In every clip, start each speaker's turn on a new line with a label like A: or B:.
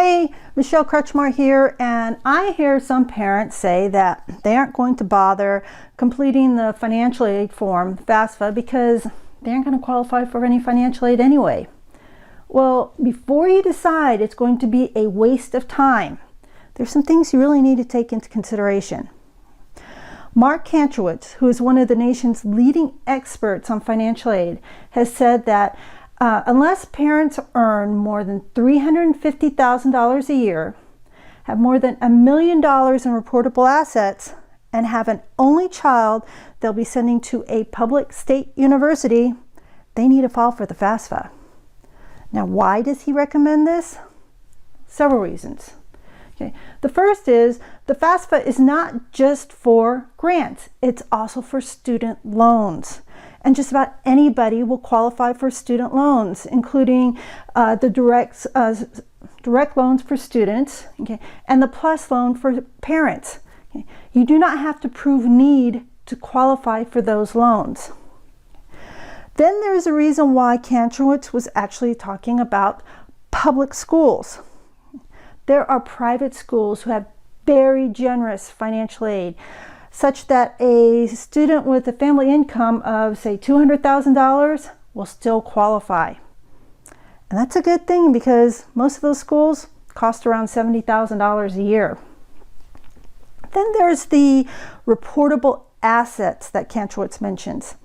A: Hey, Michelle Crutchmar here, and I hear some parents say that they aren't going to bother completing the financial aid form, FAFSA, because they aren't going to qualify for any financial aid anyway. Well, before you decide it's going to be a waste of time, there's some things you really need to take into consideration. Mark Kantrowitz, who is one of the nation's leading experts on financial aid, has said that unless parents earn more than $350,000 a year, have more than $1 million in reportable assets, and have an only child they'll be sending to a public state university, they need to file for the FAFSA. Now, why does he recommend this? Several reasons. Okay. The first is the FAFSA is not just for grants, it's also for student loans. And just about anybody will qualify for student loans, including the direct loans for students, okay, and the PLUS loan for parents. Okay. You do not have to prove need to qualify for those loans. Then there's a reason why Kantrowitz was actually talking about public schools. There are private schools who have very generous financial aid, such that a student with a family income of, say, $200,000 will still qualify. And that's a good thing because most of those schools cost around $70,000 a year. Then there's the reportable assets that Kantrowitz mentions.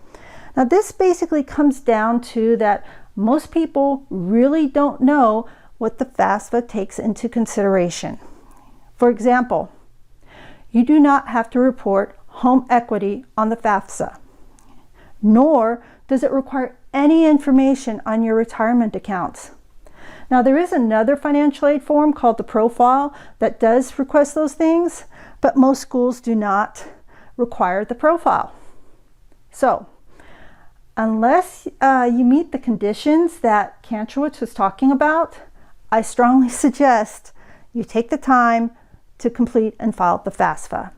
A: Now, this basically comes down to that most people really don't know what the FAFSA takes into consideration. For example, you do not have to report home equity on the FAFSA, nor does it require any information on your retirement accounts. Now, there is another financial aid form called the profile that does request those things, but most schools do not require the profile. So, unless you meet the conditions that Kantrowitz was talking about, I strongly suggest you take the time to complete and file the FAFSA.